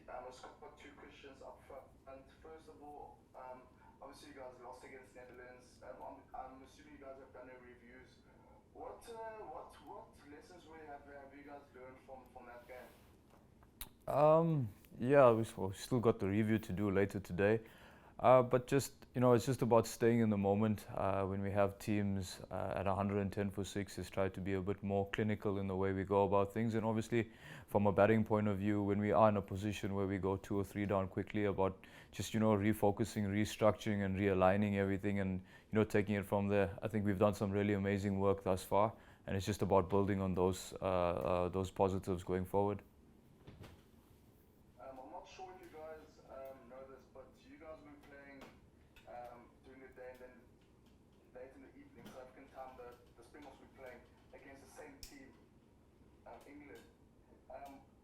I've just got two questions up front. First of all, obviously you guys lost against Netherlands. I'm assuming you guys have done your reviews. What lessons have you guys learned from that game? Um, yeah, we still got the review to do later today. But just, it's just about staying in the moment. When we have teams at 110 for six, is try to be a bit more clinical in the way we go about things. And obviously, from a batting point of view, when we are in a position where we go two or three down quickly, about just, refocusing, restructuring, and realigning everything and, taking it from there. I think we've done some really amazing work thus far. And it's just about building on those positives going forward. I'm not sure if you guys know this, but you guys will be playing during the day and then late in the evening, South African time, the Springboks will be playing against the same team, England.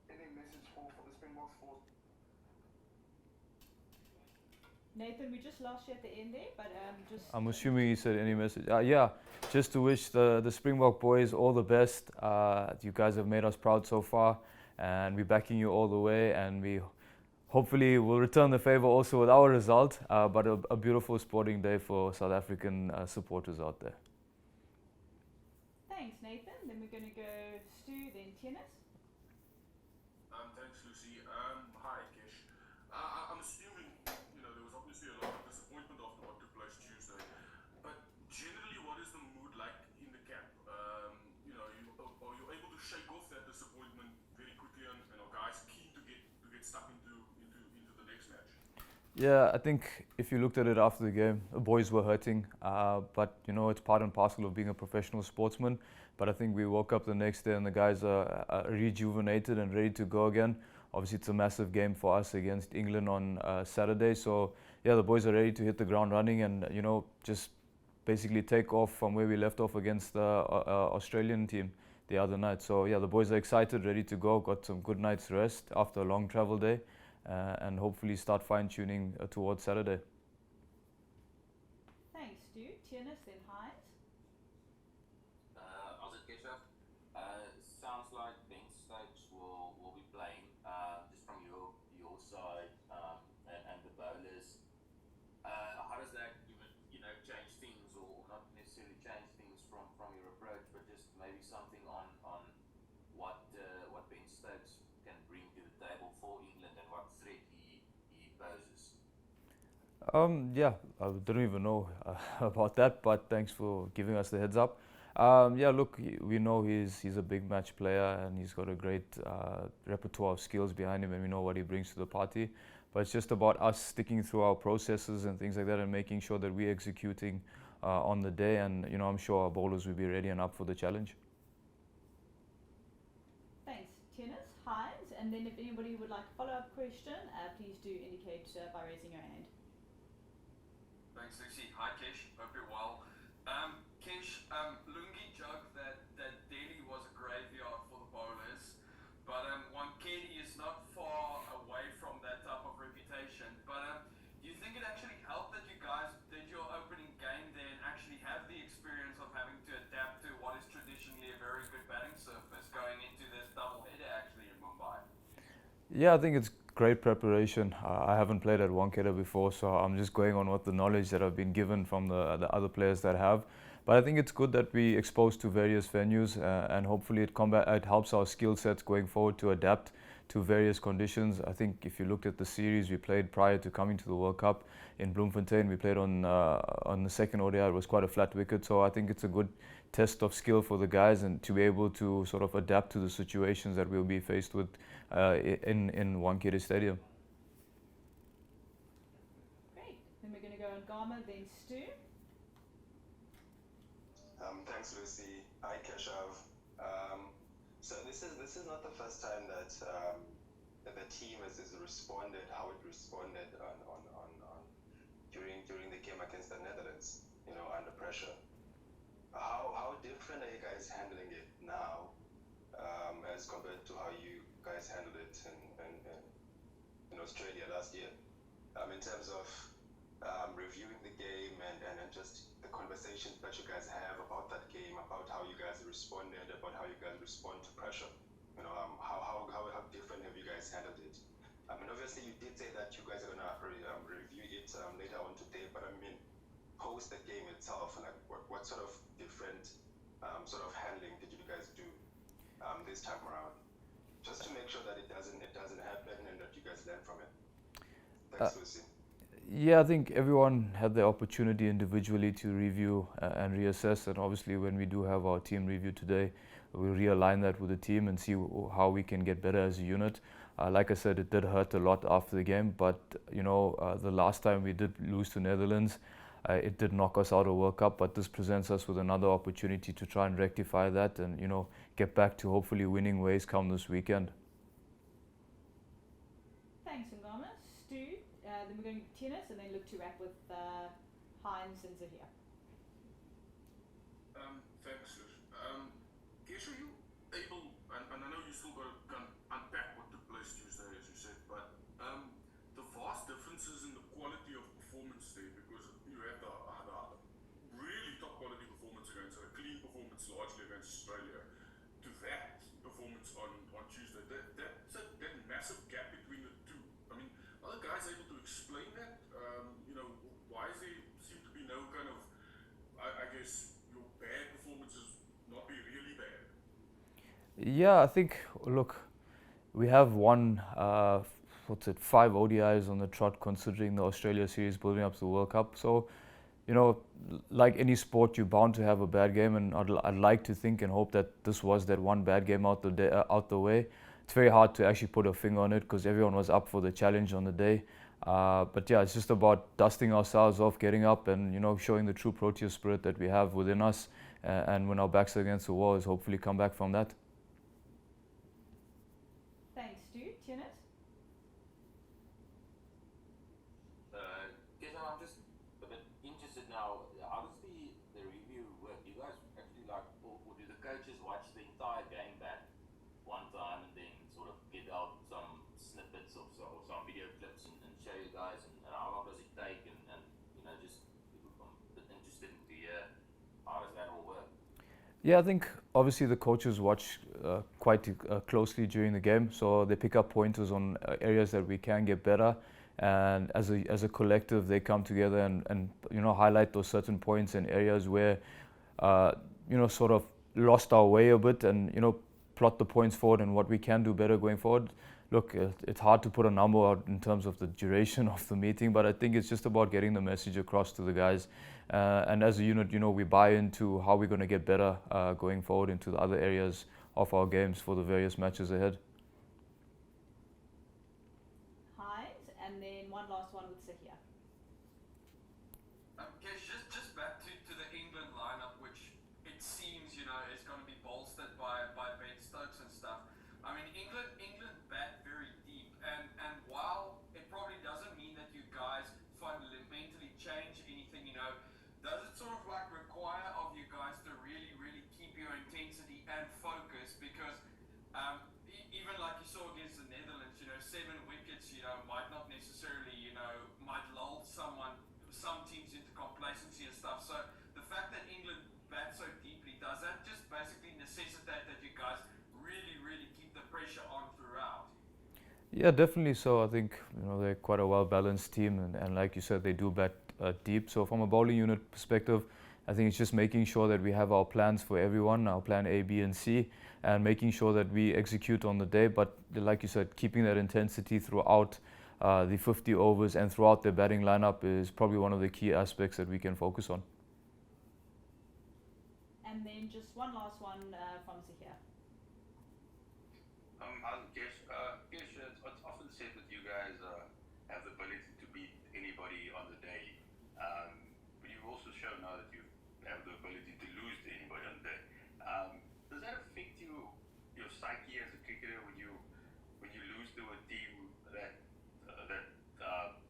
Any message for the Springboks for? Nathan, we just lost you at the end there, but just. I'm assuming you said any message. Yeah, just to wish the Springbok boys all the best. You guys have made us proud so far, and we're backing you all the way. And we hopefully will return the favor also with our result. But a beautiful sporting day for South African supporters out there. Thanks, Nathan. Then we're going to go Stu, then tennis. Thanks, Lucy. Hi, Kesh. I'm assuming, there was obviously a lot of disappointment after what took place Tuesday. But generally, what is the mood like in the camp? Are you able to shake off that disappointment very quickly, and are guys keen to get stuck into the next match? Yeah, I think if you looked at it after the game, the boys were hurting. But, it's part and parcel of being a professional sportsman. But I think we woke up the next day and the guys are rejuvenated and ready to go again. Obviously, it's a massive game for us against England on Saturday. So, yeah, the boys are ready to hit the ground running and, just basically take off from where we left off against the Australian team the other night. So, yeah, the boys are excited, ready to go. Got some good night's rest after a long travel day. And hopefully start fine-tuning towards Saturday. Thanks, Stu. Tennis, then Hines. How's it, Keshav? Sounds like Ben Stokes will be playing. Just from your side and the bowlers. How does that even change things, or not necessarily change things from your approach, but just maybe something on what Ben Stokes can bring to the table for England and what threat he poses? Yeah, I didn't even know about that, but thanks for giving us the heads up. Yeah, look, we know he's a big match player and he's got a great repertoire of skills behind him, and we know what he brings to the party. But it's just about us sticking through our processes and things like that, and making sure that we're executing on the day. And I'm sure our bowlers will be ready and up for the challenge. Thanks, Tennis. Hines, and then if anybody would like a follow-up question, please do indicate by raising your hand. Thanks, Lucy. Hi, Kesh. Hope you're well. Kesh, Lungi joked that Delhi was a graveyard for the bowlers, but Wankedi is not far away from that type of reputation. But do you think it actually helped that you guys did your opening game there and actually have the experience of having to adapt to what is traditionally a very good batting surface going into this double-header actually in Mumbai? Yeah, I think it's great preparation. I haven't played at Wankhede before, so I'm just going on what the knowledge that I've been given from the other players that have. But I think it's good that we exposed to various venues, and hopefully it helps our skill sets going forward to adapt to various conditions. I think if you looked at the series we played prior to coming to the World Cup in Bloemfontein, we played on the second ODI. It was quite a flat wicket, so I think it's a good test of skill for the guys, and to be able to sort of adapt to the situations that we'll be faced with in Wankhede Stadium. Great. Then we're going to go on Gama, then Stu. Thanks, Lucy. Hi, Keshav. So this is not the first time that the team has responded how it responded during the game against the Netherlands. Under pressure. How different are you guys handling it now as compared to how you guys handled it in Australia last year? In terms of reviewing the game and just the conversations that you guys have about that game, about how you guys responded, about how you guys respond to pressure. How different have you guys handled it? post the game itself, like what sort of different sort of handling did you guys do this time around, just to make sure that it doesn't happen and that you guys learn from it? Thanks, Lucy. Yeah, I think everyone had the opportunity individually to review and reassess, and obviously when we do have our team review today, we'll realign that with the team and see how we can get better as a unit. Like I said, it did hurt a lot after the game, but the last time we did lose to Netherlands, it did knock us out of World Cup, but this presents us with another opportunity to try and rectify that and get back to hopefully winning ways come this weekend. Thanks, Ngama. Stu, then we're going to tennis and then look to wrap with Heinz and Zahir. Thanks, Liz. Kesh, are you able, and I know you still got to unpack what took place Tuesday, as you said, but the vast differences in the quality of performance there, because you had the really top quality performance against a clean performance largely against Australia, to that performance on Tuesday, that massive gap between the two. I mean, are the guys able to explain that? Why is there seem to be no kind of, I guess, your bad performances not be really bad? Yeah, I think, look, we have won, 5 ODIs on the trot considering the Australia series building up to the World Cup. So, like any sport, you're bound to have a bad game, and I'd like to think and hope that this was that one bad game out the way. It's very hard to actually put a finger on it because everyone was up for the challenge on the day. But yeah, it's just about dusting ourselves off, getting up and, showing the true Proteas spirit that we have within us. And when our backs are against the wall, is hopefully come back from that. Thanks, Stu. Tennis? Keshav, I'm just a bit interested now. How does the review work? Do you guys actually or do the coaches watch the entire game back one time and then sort of get out some snippets of some video clips and show you guys, and how long does it take? And just I'm a bit interested to hear how does that all work? Yeah, I think obviously the coaches watch quite closely during the game, so they pick up pointers on areas that we can get better. And as a collective, they come together and highlight those certain points and areas where sort of lost our way a bit, and plot the points forward and what we can do better going forward. Look, it's hard to put a number out in terms of the duration of the meeting, but I think it's just about getting the message across to the guys. And as a unit, we buy into how we're going to get better going forward into the other areas of our games for the various matches ahead. Heinz, and then one last one with Zahir. Kesh, just back to the England lineup, which it seems, is going to be bolstered by Ben Stokes and stuff. I mean, England bat very deep, and while it probably doesn't mean that you guys fundamentally change anything, does it sort of require of you guys to really, really keep your intensity and focus? Because even like you saw against the Netherlands, 7 wickets, might not necessarily, might lull some teams into complacency and stuff. So the fact that England bats so deeply, does that just basically necessitate that you guys really, really keep the pressure on throughout? Yeah, definitely so. I think they're quite a well-balanced team, and like you said, they do bat deep. So from a bowling unit perspective, I think it's just making sure that we have our plans for everyone, our plan A, B, and C, and making sure that we execute on the day. But like you said, keeping that intensity throughout the 50 overs and throughout the batting lineup is probably one of the key aspects that we can focus on. And then just one last one from Zahir. Kesh, it's often said that you guys have the ability to beat anybody on the day, but you've also shown now that you have the ability to lose to anybody on the day. Does that affect your psyche as a cricketer when you lose to a team that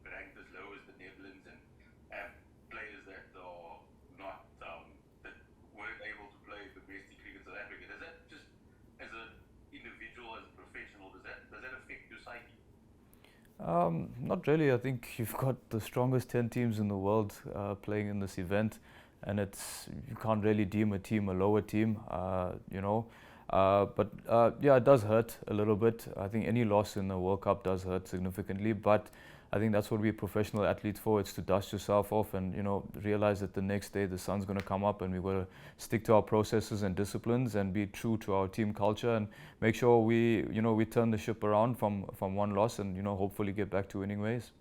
ranked as low as the Netherlands and have players that are not that weren't able to play domestic cricket in South Africa? Does that just, as an individual, as a professional, does that affect your psyche? Not really. I think you've got the strongest 10 teams in the world playing in this event, and you can't really deem a team a lower team. Yeah, it does hurt a little bit. I think any loss in the World Cup does hurt significantly, but I think that's what we're professional athletes for. It's to dust yourself off and, you know, realize that the next day the sun's going to come up, and we've got to stick to our processes and disciplines and be true to our team culture and make sure we turn the ship around from one loss and, you know, hopefully get back to winning ways.